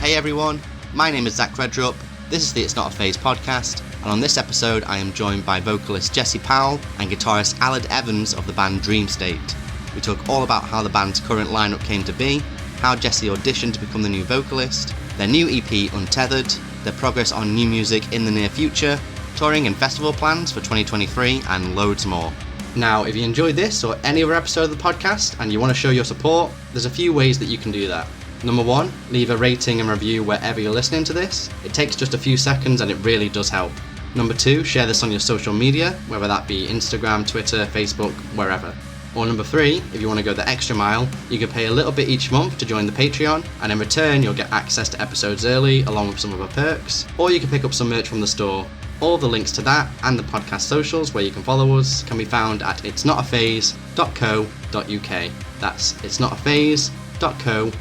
Hey everyone, my name is Zach REDRUP, this is the It's Not a Phase podcast, and on this episode I am joined by vocalist Jessie Powell and guitarist Aled Evans of the band Dream State. We talk all about how the band's current lineup came to be, how Jessie auditioned to become the new vocalist, their new EP Untethered, their progress on new music in the near future, touring and festival plans for 2023, and loads more. Now, if you enjoyed this or any other episode of the podcast and you want to show your support, there's a few ways that you can do that. Number one, leave a rating and review wherever you're listening to this. It takes just a few seconds and it really does help. Number two, share this on your social media, whether that be Instagram, Twitter, Facebook, wherever. Or number three, if you want to go the extra mile, you can pay a little bit each month to join the Patreon, and in return you'll get access to episodes early along with some other perks, or you can pick up some merch from the store. All the links to that and the podcast socials where you can follow us can be found at itsnotaphase.co.uk. That's itsnotaphase.co.uk.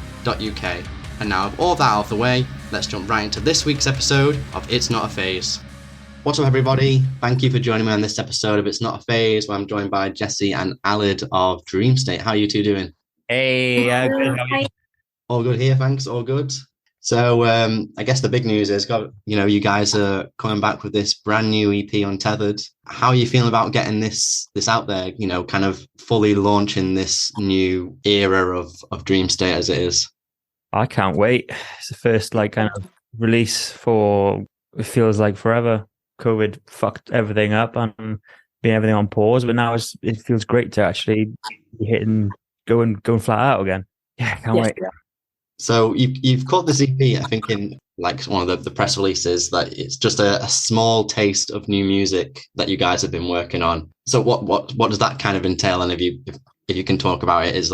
And now with all that out of the way, let's jump right into this week's episode of It's Not a Phase. What's up everybody? Thank you for joining me on this episode of It's Not a Phase, where I'm joined by Jessie and Aled of Dream State. How are you two doing? Hey, good. How are you? All good here, thanks. All good. So I guess the big news is, you guys are coming back with this brand new EP Untethered. How are you feeling about getting this out there? Kind of fully launching this new era of Dream State as it is. I can't wait. It's the first kind of release for, it feels like forever. COVID fucked everything up and being everything on pause, but now it feels great to actually be hitting, going flat out again. Yeah, can't wait. So you've called this EP, I think, in one of the press releases, that it's just a small taste of new music that you guys have been working on. So what does that kind of entail? And if you can talk about it,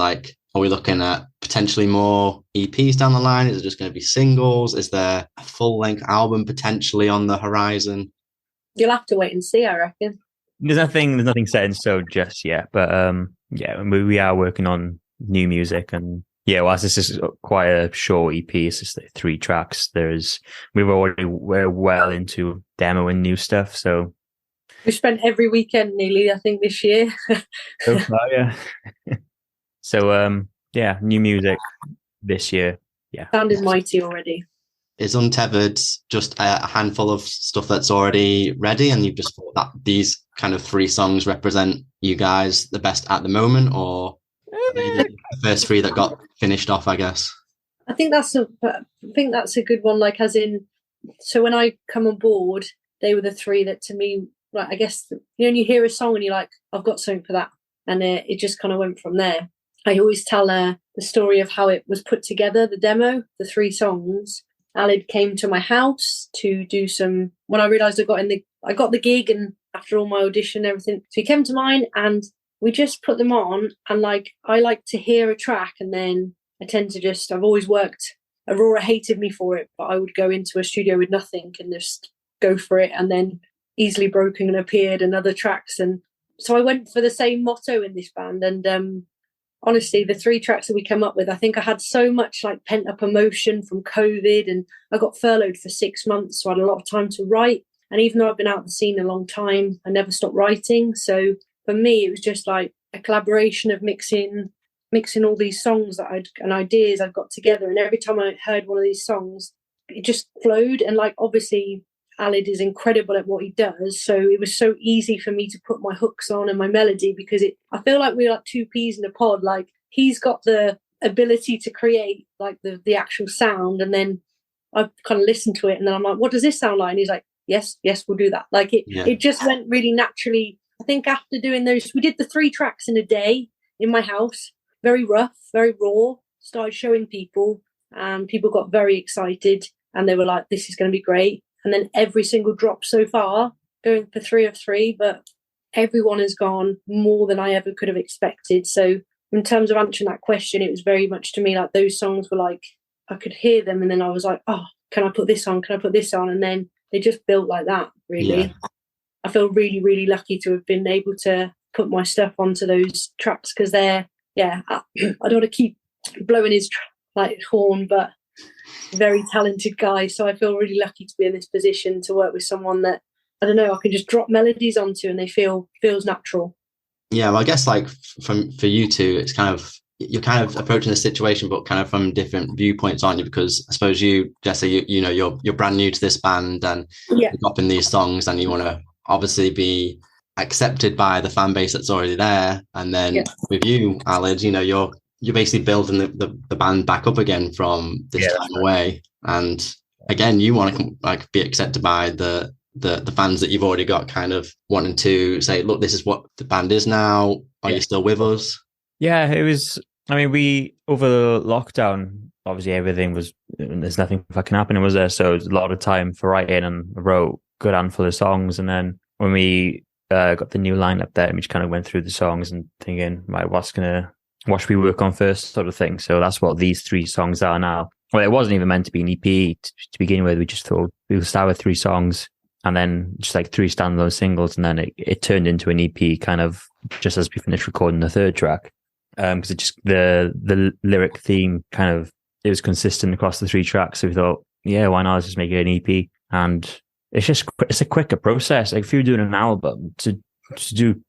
are we looking at potentially more EPs down the line? Is it just going to be singles? Is there a full-length album potentially on the horizon? You'll have to wait and see, I reckon. There's nothing set in stone just yet, but we are working on new music. And whilst this is quite a short EP, it's just 3 tracks. We're well into demoing new stuff, so we spent every weekend nearly, I think, this year. So far, yeah. So new music this year. Yeah, sounded mighty already. Is Untethered just a handful of stuff that's already ready, and you've just thought that these kind of 3 songs represent you guys the best at the moment, or the first 3 that got finished off, I guess? I think that's a good one. So when I come on board, they were the 3 that, to me, I guess, when you hear a song and you're like, I've got something for that, and it just kind of went from there. I always tell the story of how it was put together, the demo, the 3 songs. Aled came to my house to do some, when I realised I got the gig, and after all my audition and everything, so he came to mine and we just put them on. And I like to hear a track, and then I tend to I've always worked, Aurora hated me for it, but I would go into a studio with nothing and just go for it, and then Easily Broken and appeared, and other tracks. And so I went for the same motto in this band. And honestly, the 3 tracks that we come up with, I think I had so much pent up emotion from COVID, and I got furloughed for 6 months, so I had a lot of time to write. And even though I've been out of the scene a long time, I never stopped writing. So for me, it was just a collaboration of mixing all these songs and ideas I've got together. And every time I heard one of these songs, it just flowed. And obviously, Aled is incredible at what he does, so it was so easy for me to put my hooks on and my melody, because I feel like we're like 2 peas in a pod. He's got the ability to create the actual sound, and then I kind of listen to it, and then I'm like, what does this sound like? And he's like, yes, we'll do that. It just went really naturally. I think after doing those, we did the 3 tracks in a day in my house, very rough, very raw, started showing people, and people got very excited, and they were like, this is going to be great. And then every single drop so far, going for 3 of 3, but everyone has gone more than I ever could have expected. So in terms of answering that question, it was very much to me those songs were I could hear them, and then I was like, oh, can I put this on? Can I put this on? And then they just built like that, really. Yeah. I feel really, really lucky to have been able to put my stuff onto those tracks, because I don't want to keep blowing his horn, but very talented guy, so I feel really lucky to be in this position to work with someone that I can just drop melodies onto and they feels natural. Yeah, well, I guess for you two, it's kind of you're kind of approaching the situation, but kind of from different viewpoints, aren't you? Because I suppose you, Jesse, you know, you're brand new to this band, and Yeah. you're dropping these songs, and you want to obviously be accepted by the fan base that's already there. And then with you, Aled, you know, you're basically building the band back up again from this time away. And again, you want to like be accepted by the fans that you've already got, kind of wanting to say, look, this is what the band is now. Are you still with us? Yeah, it was. I mean, we over the lockdown, obviously everything was. There's nothing fucking happening, was there? So it was a lot of time for writing, and I wrote a good handful of songs. And then when we got the new lineup there, we just kind of went through the songs and thinking, right, what should we work on first, sort of thing. So that's what these 3 songs are now. Well, it wasn't even meant to be an EP to begin with. We just thought we would start with 3 songs and then just like 3 standalone singles, and then it turned into an EP kind of just as we finished recording the 3rd track. Because it just the lyric theme kind of, it was consistent across the 3 tracks. So we thought, yeah, why not just make it an EP? And it's a quicker process. Like if you're doing an album to do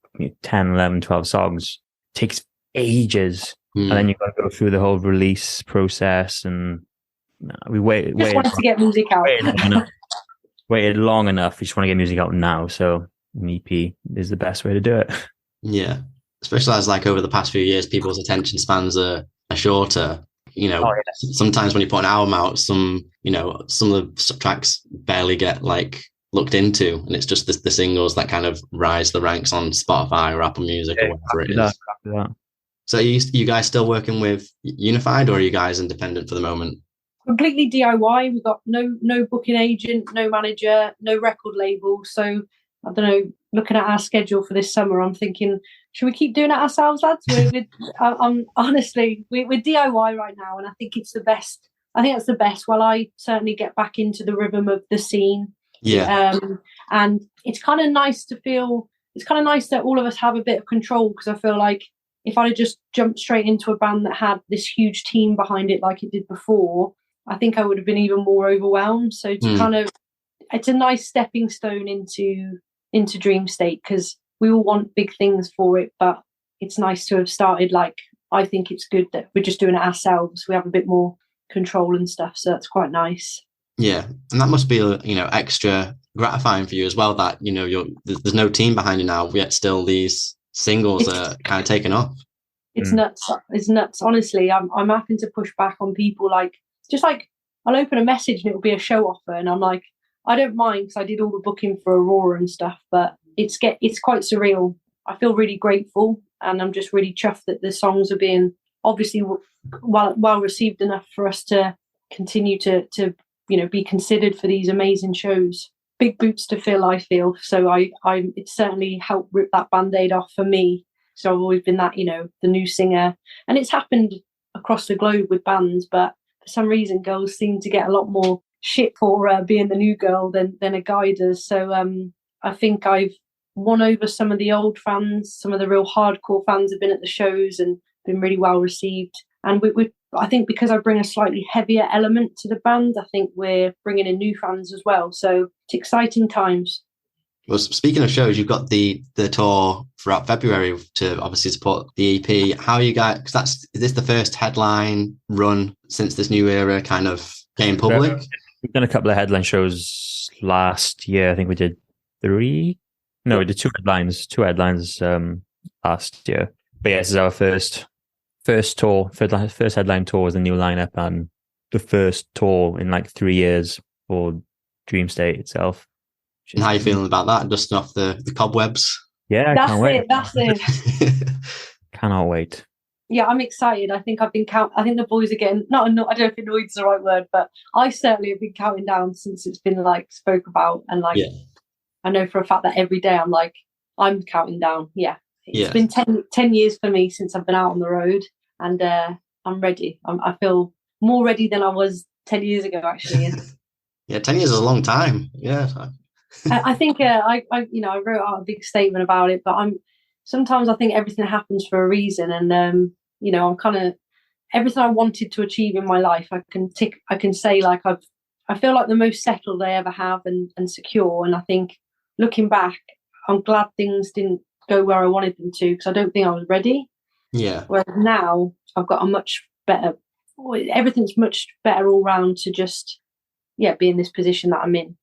10, 11, 12 songs, takes ages. And then you've got to go through the whole release process, and we waited to get music out. Waited long enough. We just want to get music out now. So an EP is the best way to do it. Yeah. Especially as like over the past few years, people's attention spans are shorter. You know, sometimes when you put an album out, some of the tracks barely get like looked into, and it's just the singles that kind of rise the ranks on Spotify or Apple Music or whatever it is. So are you guys still working with Unified, or are you guys independent for the moment? Completely DIY. We've got no booking agent, no manager, no record label. So I don't know, looking at our schedule for this summer, I'm thinking, should we keep doing it ourselves, lads? Honestly, we're DIY right now, and I think it's the best. I think that's the best. While I certainly get back into the rhythm of the scene. Yeah. And it's kind of nice to feel. It's kind of nice that all of us have a bit of control, because I feel like if I'd have just jumped straight into a band that had this huge team behind it like it did before, I think I would have been even more overwhelmed. So to kind of, it's a nice stepping stone into Dream State, because we all want big things for it, but it's nice to have started. Like, I think it's good that we're just doing it ourselves. We have a bit more control and stuff, so that's quite nice. Yeah, and that must be extra gratifying for you as well, that there's no team behind you now, yet still these singles are kind of taken off. It's nuts. It's nuts. Honestly, I'm having to push back on people. Like, just like I'll open a message and it'll be a show offer, and I'm like, I don't mind because I did all the booking for Aurora and stuff, but it's quite surreal. I feel really grateful, and I'm just really chuffed that the songs are being obviously well received enough for us to continue to be considered for these amazing shows. Big boots to fill, I feel. So it certainly helped rip that band-aid off for me. So I've always been that, the new singer, and it's happened across the globe with bands, but for some reason girls seem to get a lot more shit for being the new girl than a guy does. So I think I've won over some of the old fans. Some of the real hardcore fans have been at the shows and been really well received. And I think because I bring a slightly heavier element to the band, I think we're bringing in new fans as well. So it's exciting times. Well, speaking of shows, you've got the tour throughout February to obviously support the EP. How are you guys? Because is this the first headline run since this new era kind of came public? We've done a couple of headline shows last year. I think we did 3. No, we did 2 headlines. 2 headlines last year. But yeah, this is our first tour. First headline tour with the new lineup, and the first tour in like 3 years for Dream State itself. And how are you feeling about that? Dusting off the cobwebs? Yeah, that's it. Cannot wait. Yeah, I'm excited. I think I've been I think the boys are getting I don't know if annoyed is the right word, but I certainly have been counting down since it's been like spoke about, and like I know for a fact that every day I'm counting down. Yeah, it's been 10 years for me since I've been out on the road, and I'm ready. I feel more ready than I was 10 years ago, actually. Yeah, 10 years is a long time. Yeah. I think I wrote out a big statement about it, but sometimes I think everything happens for a reason, and I'm kind of everything I wanted to achieve in my life. I can say like I feel like the most settled I ever have and secure. And I think looking back, I'm glad things didn't go where I wanted them to, because I don't think I was ready. Yeah. Whereas now I've got a much better, everything's much better all round to just, be in this position that I'm in.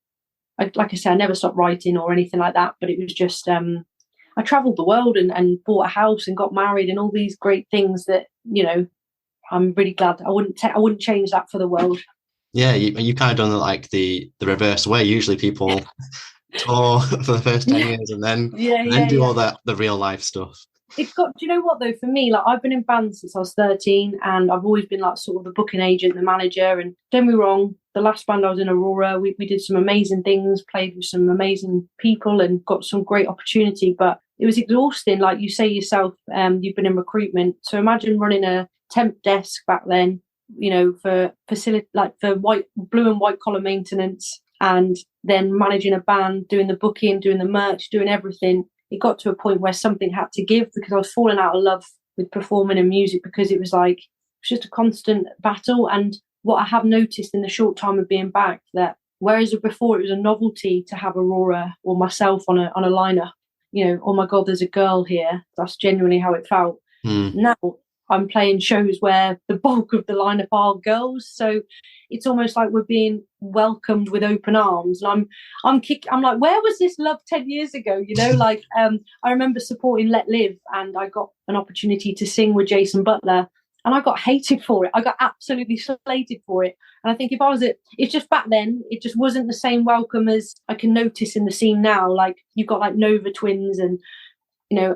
Like I said, I never stopped writing or anything like that, but it was just, I travelled the world and bought a house and got married and all these great things that, I'm really glad. I wouldn't change that for the world. Yeah, you kind of done like the reverse way. Usually people tour for the first 10 years and then do all the real life stuff. It's got, do you know what though, for me, like I've been in bands since I was 13 and I've always been like sort of the booking agent, the manager, and don't be wrong, the last band I was in, Aurora, we did some amazing things, played with some amazing people and got some great opportunity, but it was exhausting. Like you say yourself, you've been in recruitment, so imagine running a temp desk back then, for facility, like for blue and white collar maintenance, and then managing a band, doing the booking, doing the merch, doing everything. It got to a point where something had to give because I was falling out of love with performing and music because it was just a constant battle. And what I have noticed in the short time of being back, that whereas before it was a novelty to have Aurora or myself on a lineup, oh my God, there's a girl here. That's genuinely how it felt. Now I'm playing shows where the bulk of the lineup are girls, so it's almost like we're being welcomed with open arms. And I'm like, where was this love 10 years ago? I remember supporting Let Live, and I got an opportunity to sing with Jason Butler, and I got hated for it. I got absolutely slated for it. And I think it's just back then, it just wasn't the same welcome as I can notice in the scene now. Like you've got like Nova Twins and,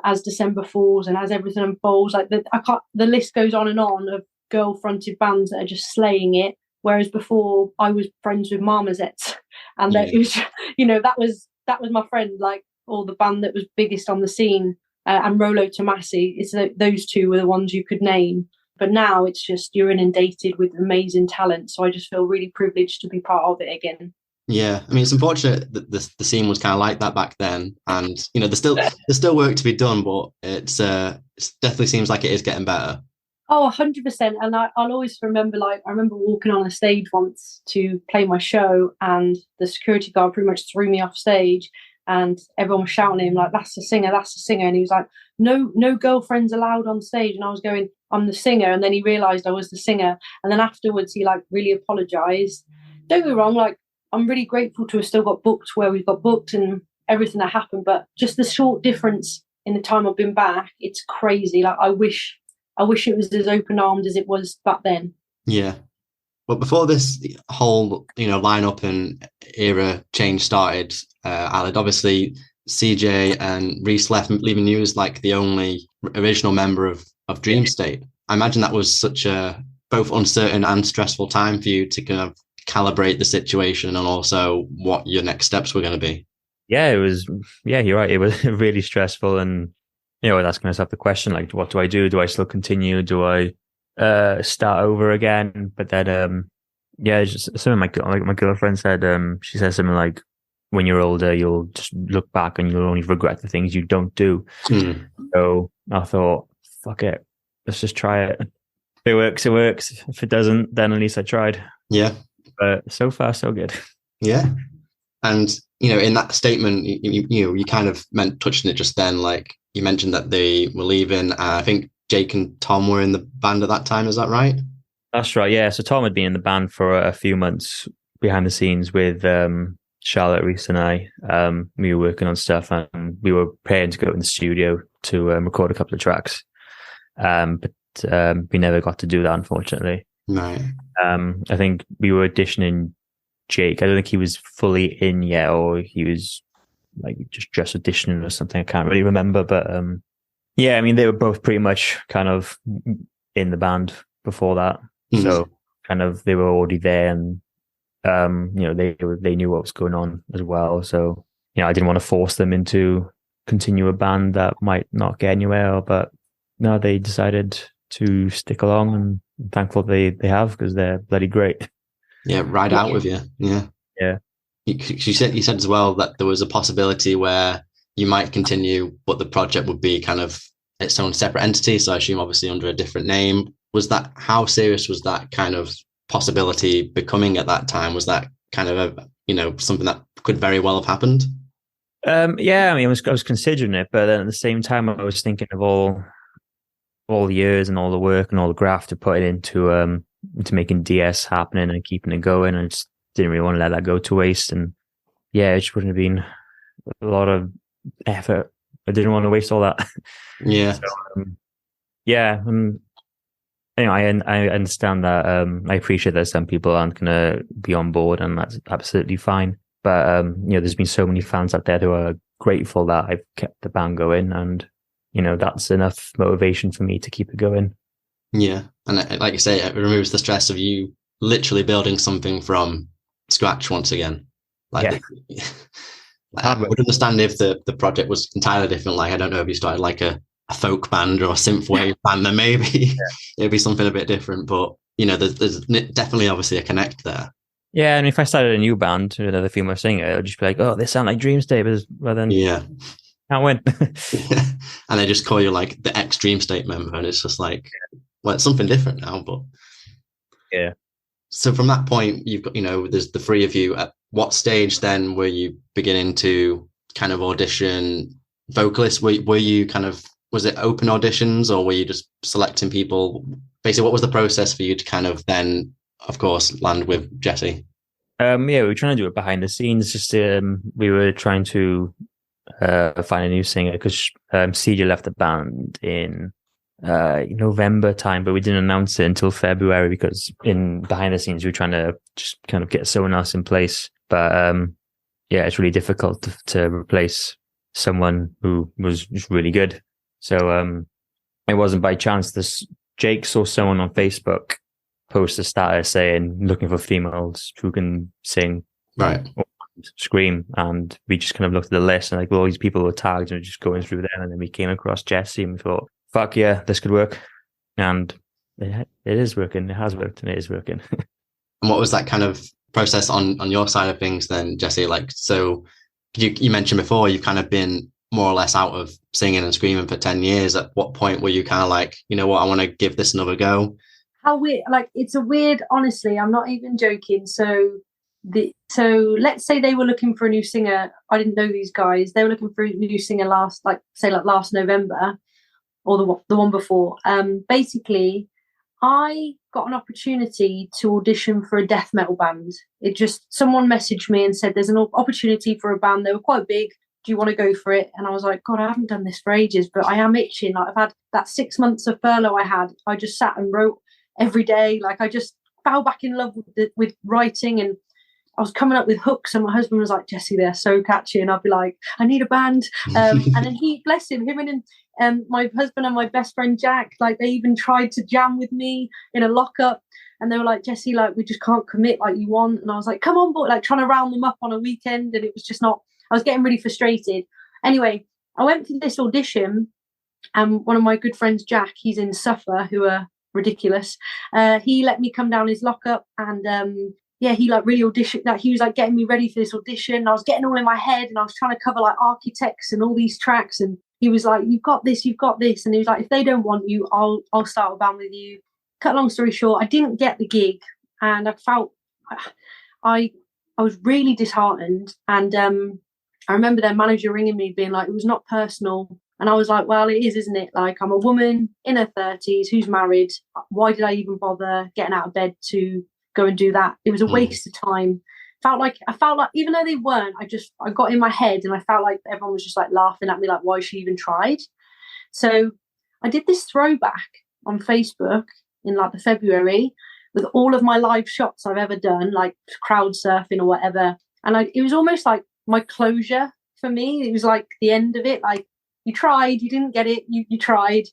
as December falls and as everything unfolds, like the list goes on and on of girl-fronted bands that are just slaying it. Whereas before, I was friends with Marmozets, and it was, that was my friend, like, or the band that was biggest on the scene, and Rolo Tomasi. It's those two were the ones you could name. But now it's just you're inundated with amazing talent. So I just feel really privileged to be part of it again. Yeah, I mean, it's unfortunate that the scene was kind of like that back then, and there's still work to be done, but it definitely seems like it is getting better. Oh, 100%. And I'll always remember, I remember walking on a stage once to play my show, and the security guard pretty much threw me off stage, and everyone was shouting at him like, "That's the singer, that's the singer." And he was like, "No girlfriends allowed on stage." And I was going, "I'm the singer." And then he realised I was the singer. And then afterwards, he really apologised. Don't get me wrong, I'm really grateful to have still got booked where we've got booked and everything that happened. But just the short difference in the time I've been back, it's crazy. I wish it was as open-armed as it was back then. Yeah. But before this whole, lineup and era change started, Aled, obviously CJ and Reese leaving you as like the only original member of Dream State. I imagine that was such a both uncertain and stressful time for you to kind of calibrate the situation and also what your next steps were going to be. Yeah, it was. Yeah, you're right. It was really stressful, and asking myself the question, like, what do I do? Do I still continue? Do I start over again? But then, just something my girlfriend said. She said something like, "When you're older, you'll just look back and you'll only regret the things you don't do." So I thought, fuck it, let's just try it. If it works, it works. If it doesn't, then at least I tried. Yeah. But so far, so good. Yeah. And, in that statement, you kind of touched on it just then, like you mentioned that they were leaving. I think Jake and Tom were in the band at that time. Is that right? That's right. Yeah. So Tom had been in the band for a few months behind the scenes with Charlotte, Reese and I. We were working on stuff and we were preparing to go in the studio to record a couple of tracks. But we never got to do that, unfortunately. Right. I think we were auditioning Jake. I don't think he was fully in yet, or he was like just auditioning or something. I can't really remember, but I mean, they were both pretty much kind of in the band before that, so kind of they were already there, and they knew what was going on as well. So I didn't want to force them into continue a band that might not get anywhere, but no, they decided to stick along, and I'm thankful they have, because they're bloody great. Yeah, ride out with you. Yeah. Yeah. You said as well that there was a possibility where you might continue, but the project would be kind of its own separate entity. So I assume obviously under a different name. How serious was that kind of possibility becoming at that time? Was that kind of something that could very well have happened? I mean, I was considering it, but then at the same time, I was thinking of all all the years and all the work and all the graft to put it into making DS happening and keeping it going. And I just didn't really want to let that go to waste. And yeah, it just wouldn't have been a lot of effort. I didn't want to waste all that. Yeah. So, yeah. Anyway, I understand that. I appreciate that some people aren't going to be on board, and that's absolutely fine. But there's been so many fans out there who are grateful that I've kept the band going, and that's enough motivation for me to keep it going. Yeah, and like you say, it removes the stress of you literally building something from scratch once again. Like, yeah. I would understand if the project was entirely different. Like, I don't know if you started like a folk band or a synthwave band, then maybe it'd be something a bit different. But there's definitely obviously a connect there. Yeah, and if I started a new band, another female singer, I'd just be like, "Oh, they sound like Dream State," but then can't win. And they just call you like the ex Dream State member, and it's just like, well, it's something different now. But yeah. So from that point, you've got there's the three of you. At what stage then were you beginning to kind of audition vocalists? Were you kind of, was it open auditions, or were you just selecting people? Basically, what was the process for you to kind of then, of course, land with Jessie? We were trying to do it behind the scenes. Just we were trying to find a new singer because CJ left the band in November time, but we didn't announce it until February because in behind the scenes we were trying to just kind of get someone else in place. But it's really difficult to replace someone who was just really good. So it wasn't by chance. Jake saw someone on Facebook post a status saying looking for females who can sing, right, or scream, and we just kind of looked at the list and like all these people were tagged and we're just going through them, and then we came across Jessie and we thought, fuck yeah, this could work. And it is working. It has worked and it is working. And what was that kind of process on your side of things then, Jessie? Like, so you mentioned before you've kind of been more or less out of singing and screaming for 10 years. At what point were you kind of like, you know what, I want to give this another go? How weird, like, it's a weird, honestly, I'm not even joking. So let's say they were looking for a new singer. I didn't know these guys. They were looking for a new singer last November, or the one before. Basically, I got an opportunity to audition for a death metal band. Someone messaged me and said, there's an opportunity for a band. They were quite big. Do you want to go for it? And I was like, God, I haven't done this for ages, but I am itching. Like, I've had that 6 months of furlough I just sat and wrote every day. Like, I just fell back in love with writing, and I was coming up with hooks, and my husband was like, Jessie, they're so catchy. And I'd be like, I need a band. And then he, bless him and my husband and my best friend Jack, like, they even tried to jam with me in a lockup, and they were like, Jessie, like, we just can't commit like you want. And I was like, come on, boy, like, trying to round them up on a weekend, and it was just not, I was getting really frustrated. Anyway, I went for this audition, and one of my good friends, Jack, he's in Suffer, who are ridiculous. He let me come down his lockup, and he like really auditioned. That he was like getting me ready for this audition. I was getting all in my head, and I was trying to cover like Architects and all these tracks. And he was like, "You've got this, you've got this." And he was like, "If they don't want you, I'll start a band with you." Cut long story short, I didn't get the gig, and I felt I was really disheartened. And I remember their manager ringing me, being like, "It was not personal." And I was like, well, it is, isn't it? Like, I'm a woman in her 30s who's married. Why did I even bother getting out of bed to go and do that? It was a waste of time. I felt like, even though they weren't, I got in my head, and I felt like everyone was just like laughing at me, like, why she even tried? So I did this throwback on Facebook in like the February with all of my live shots I've ever done, like crowd surfing or whatever. And it was almost like my closure for me. It was like the end of it. Like, you tried, you didn't get it, you tried.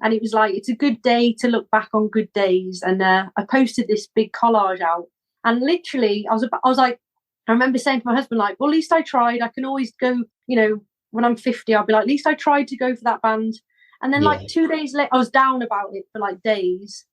And it was like, it's a good day to look back on good days. And I posted this big collage out. And literally, I was like, I remember saying to my husband, like, well, at least I tried. I can always go, when I'm 50, I'll be like, at least I tried to go for that band. And then like 2 days later, I was down about it for like days.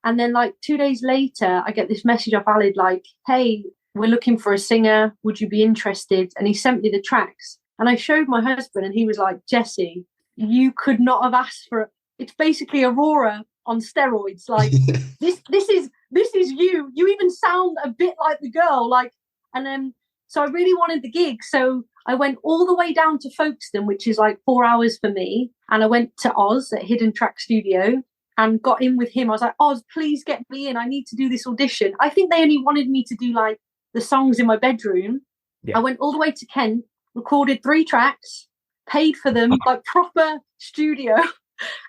And then like 2 days later, I get this message off Alid, like, hey, we're looking for a singer. Would you be interested? And he sent me the tracks. And I showed my husband, and he was like, Jessie, you could not have asked for it. It's basically Aurora on steroids. Like, this is you. You even sound a bit like the girl. Like, and then so I really wanted the gig. So I went all the way down to Folkestone, which is like 4 hours for me. And I went to Oz at Hidden Track Studio and got in with him. I was like, Oz, please get me in. I need to do this audition. I think they only wanted me to do like the songs in my bedroom. Yeah. I went all the way to Kent, recorded 3 tracks, paid for them, like proper studio,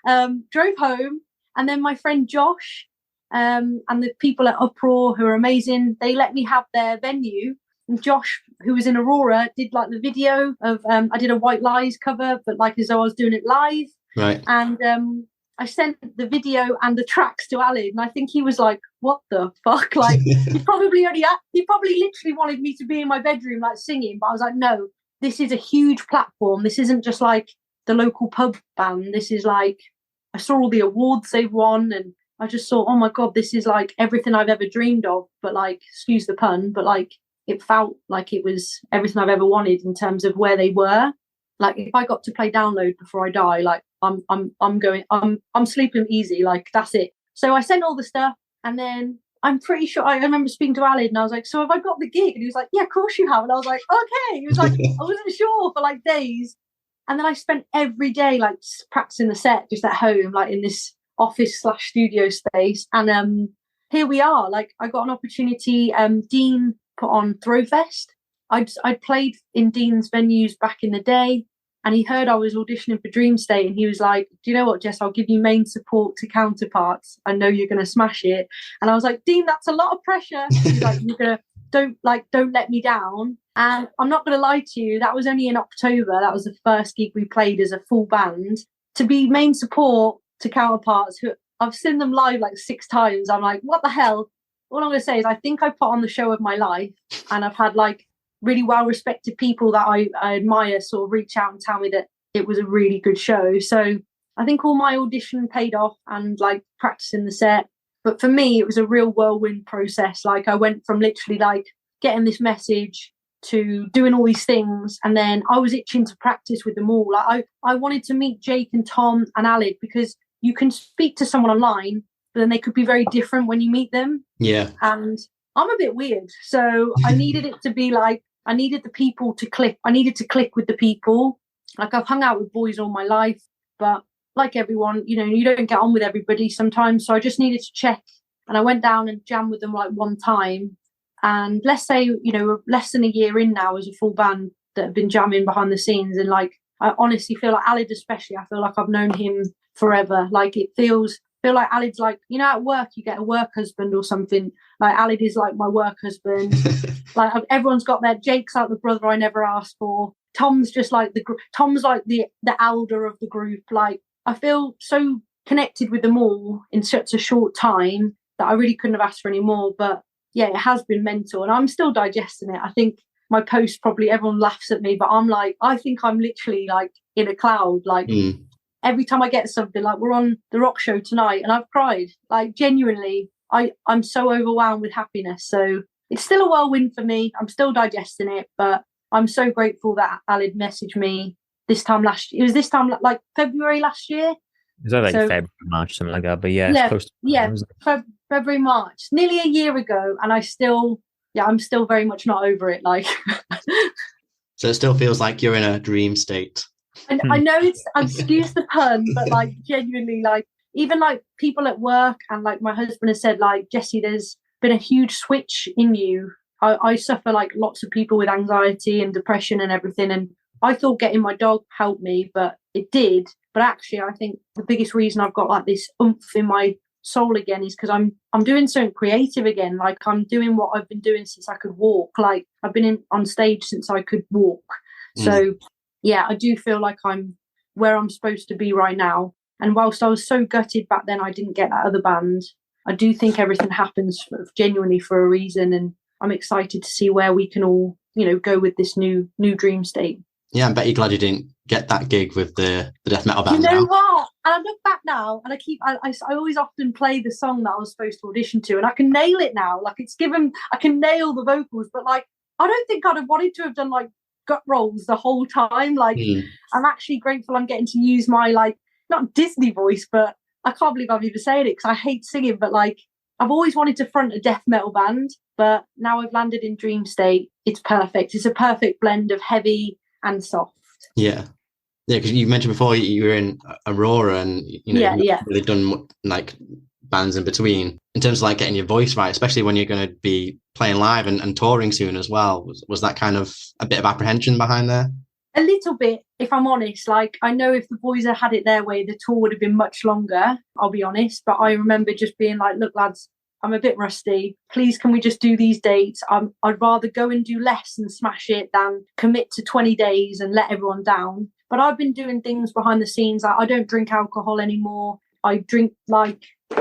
drove home. And then my friend Josh and the people at Uproar, who are amazing, they let me have their venue. And Josh, who was in Aurora, did like the video of, I did a White Lies cover, but like as though I was doing it live. Right. And I sent the video and the tracks to Alid, and I think he was like, what the fuck? Like, he probably literally wanted me to be in my bedroom, like singing. But I was like, no, this is a huge platform. This isn't just like the local pub band. This is like, I saw all the awards they've won, and I just thought, oh my God, this is like everything I've ever dreamed of. But like, excuse the pun, but like, it felt like it was everything I've ever wanted in terms of where they were. Like, if I got to play Download before I die, like I'm sleeping easy. Like, that's it. So I sent all the stuff, and then I'm pretty sure I remember speaking to Alid, and I was like, so have I got the gig? And he was like, yeah, of course you have. And I was like, okay. He was like, I wasn't sure for like days. And then I spent every day like practicing the set just at home, like in this office/studio space. And here we are. Like, I got an opportunity. Dean put on Throwfest. I'd played in Dean's venues back in the day, and he heard I was auditioning for Dream State, and he was like, do you know what, Jess, I'll give you main support to Counterparts. I know you're going to smash it. And I was like, Dean, that's a lot of pressure. He's like, don't let me down. And I'm not going to lie to you, that was only in October. That was the first gig we played as a full band. To be main support to Counterparts, who I've seen them live like 6 times. I'm like, what the hell? All I'm going to say is I think I put on the show of my life, and I've had like really well-respected people that I admire sort of reach out and tell me that it was a really good show. So I think all my audition paid off, and like practicing the set. But for me, it was a real whirlwind process. Like, I went from literally like getting this message to doing all these things, and then I was itching to practice with them all. Like, I wanted to meet Jake and Tom and Alid, because you can speak to someone online, but then they could be very different when you meet them. Yeah. And I'm a bit weird. So I needed it to be like, I needed the people to click. I needed to click with the people. Like, I've hung out with boys all my life, but like everyone, you know, you don't get on with everybody sometimes. So I just needed to check. And I went down and jammed with them like one time. And let's say, you know, we're less than a year in now as a full band that have been jamming behind the scenes. And like, I honestly feel like Alid especially, I feel like I've known him forever. Like, it feel like Alid's like, you know, at work you get a work husband or something. Like, Alid is like my work husband. Like, everyone's got their, Jake's like the brother I never asked for. Tom's just like Tom's like the elder of the group. Like, I feel so connected with them all in such a short time that I really couldn't have asked for any more. But yeah, it has been mental, and I'm still digesting it. I think my post, probably everyone laughs at me, but I'm like, I think I'm literally like in a cloud. Like, every time I get something, like we're on the rock show tonight and I've cried. Like, genuinely, I'm so overwhelmed with happiness. So it's still a whirlwind for me. I'm still digesting it, but I'm so grateful that Alid messaged me this time last year. It was this time like February last year. Is that like February, March, something like that? But yeah, it's close to February, March, nearly a year ago, and I'm still very much not over it. Like, so it still feels like you're in a dream state. And I know excuse the pun, but like, genuinely, like, even like people at work and like my husband has said, like, Jessie, there's been a huge switch in you. I suffer like lots of people with anxiety and depression and everything, and I thought getting my dog helped me, but it did. But actually, I think the biggest reason I've got like this oomph in my soul again is because I'm doing something creative again. Like, I'm doing what I've been doing since I could walk. Like, I've been on stage since I could walk. So yeah, I do feel like I'm where I'm supposed to be right now. And whilst I was so gutted back then I didn't get that other band, I do think everything happens genuinely for a reason. And I'm excited to see where we can all, you know, go with this new dream state. Yeah, I bet you're glad you didn't get that gig with the death metal band. You know now. what? And I look back now and I always often play the song that I was supposed to audition to, and I can nail it now. Like, I can nail the vocals, but like, I don't think I'd have wanted to have done like gut rolls the whole time. Like, I'm actually grateful I'm getting to use my, like, not Disney voice, but I can't believe I'm even saying it because I hate singing, but like, I've always wanted to front a death metal band, but now I've landed in Dream State. It's perfect. It's a perfect blend of heavy and soft. Yeah. Yeah, because you mentioned before you were in Aurora and, you know, you've not really done like bands in between. In terms of like getting your voice right, especially when you're going to be playing live and touring soon as well, was that kind of a bit of apprehension behind there? A little bit, if I'm honest. Like, I know if the boys had had it their way, the tour would have been much longer, I'll be honest. But I remember just being like, look, lads, I'm a bit rusty. Please, can we just do these dates? I'd rather go and do less and smash it than commit to 20 days and let everyone down. But I've been doing things behind the scenes. I don't drink alcohol anymore. I drink I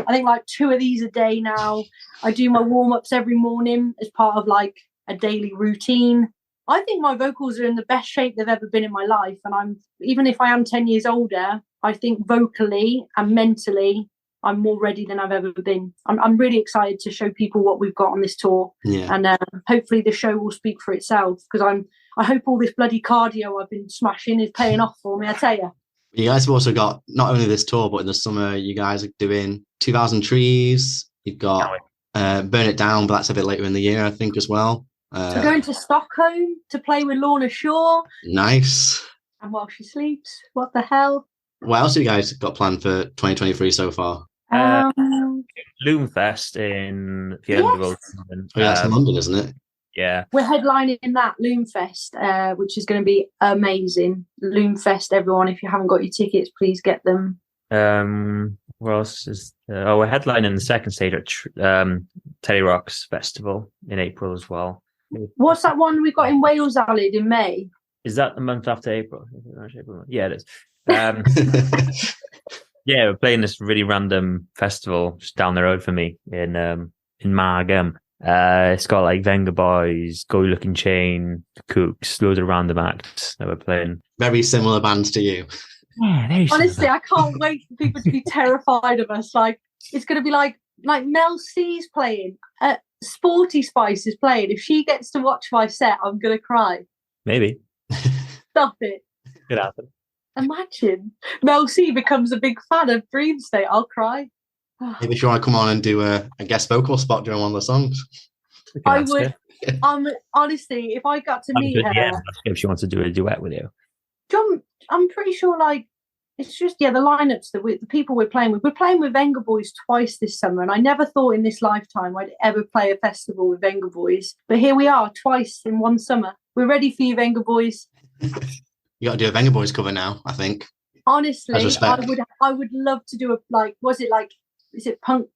think 2 of these a day now. I do my warm-ups every morning as part of like a daily routine. I think my vocals are in the best shape they've ever been in my life. And even if I am 10 years older, I think vocally and mentally, I'm more ready than I've ever been. I'm really excited to show people what we've got on this tour. Yeah. And hopefully the show will speak for itself, because I hope all this bloody cardio I've been smashing is paying off for me, I tell you. You guys have also got not only this tour, but in the summer, you guys are doing 2,000 Trees. You've got Burn It Down, but that's a bit later in the year, I think, as well. We're going to Stockholm to play with Lorna Shaw. Nice. And While She Sleeps. What the hell? What else have you guys got planned for 2023 so far? Loomfest in the Underworld. Oh, yeah, that's in London, isn't it? Yeah. We're headlining that Loomfest, which is going to be amazing. Loomfest, everyone, if you haven't got your tickets, please get them. What else is we're headlining the second stage at Teddy Rocks Festival in April as well. What's that one we got in Wales, Alid, in May? Is that the month after April? Yeah, it is. Yeah, we're playing this really random festival just down the road for me in Margam. It's got like Venga Boys, Go Looking Chain, The Kooks, loads of random acts that we're playing. Very similar bands to you. Yeah, very honestly, similar. I can't wait for people to be terrified of us. Like, it's going to be like Mel C's playing, Sporty Spice is playing. If she gets to watch my set, I'm going to cry. Maybe. Stop it. Could happen. Imagine Mel C becomes a big fan of Dream State. I'll cry. Maybe if you want to come on and do a guest vocal spot during one of the songs. I would. Honestly, if I got to meet her, if she wants to do a duet with you, John, I'm pretty sure. Like, it's just the lineups that the people we're playing with. We're playing with Venga Boys twice this summer, and I never thought in this lifetime I'd ever play a festival with Venga Boys. But here we are, twice in one summer. We're ready for you, Venga Boys. You got to do a Venga Boys cover now, I think. Honestly, I would love to do is it punk?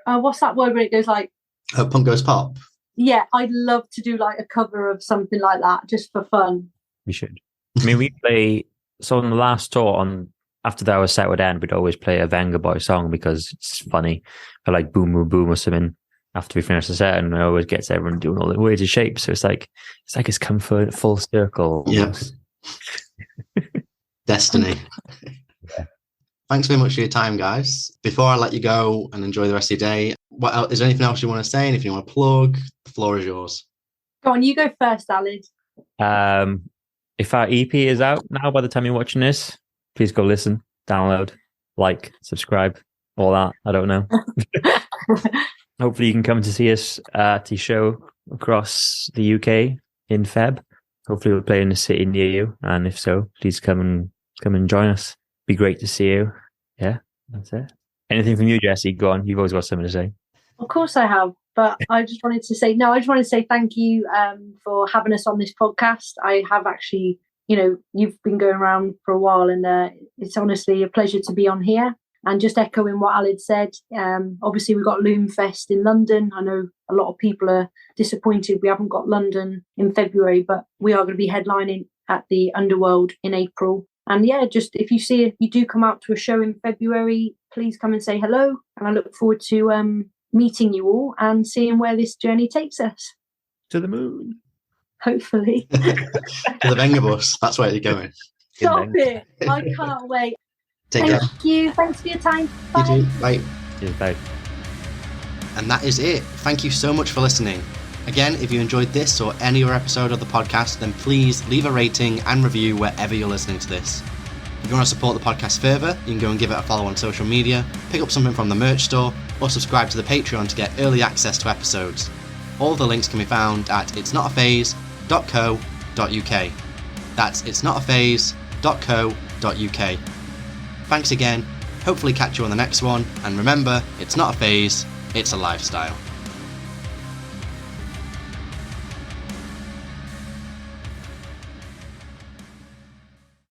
What's that word where it goes like? Punk Goes Pop. Yeah, I'd love to do like a cover of something like that just for fun. We should. I mean, we play. So on the last tour, after our set would end, we'd always play a Venga Boy song because it's funny, or like Boom Boom Boom or something. After we finish the set, and it always gets everyone doing all the weird shapes. So it's come full circle. Yes. Destiny. Yeah. Thanks very much for your time, guys. Before I let you go and enjoy the rest of your day, is there anything else you want to say? Anything you want to plug? The floor is yours. Go on, you go first, Alid. If our EP is out now, by the time you're watching this, please go listen, download, like, subscribe, all that. I don't know. Hopefully you can come to see us at the show across the UK in Feb. Hopefully we'll play in a city near you, and if so, please come and join us. Be great to see you. Yeah, that's it. Anything from you, Jessie? Go on. You've always got something to say. Of course I have, but I just wanted to say thank you for having us on this podcast. I have actually, you've been going around for a while, and it's honestly a pleasure to be on here. And just echoing what Alid said, obviously we've got Loomfest in London. I know a lot of people are disappointed we haven't got London in February, but we are going to be headlining at the Underworld in April. And yeah, just if you do come out to a show in February, please come and say hello. And I look forward to meeting you all and seeing where this journey takes us. To the moon. Hopefully. To the Venga Bus. That's where you're going. Stop it. I can't wait. Thank you. Thanks for your time. Bye. You too. Bye. Yeah, bye. And that is it. Thank you so much for listening. Again, if you enjoyed this or any other episode of the podcast, then please leave a rating and review wherever you're listening to this. If you want to support the podcast further, you can go and give it a follow on social media, pick up something from the merch store, or subscribe to the Patreon to get early access to episodes. All of the links can be found at itsnotaphase.co.uk. That's itsnotaphase.co.uk. Thanks again, hopefully catch you on the next one, and remember, it's not a phase, it's a lifestyle.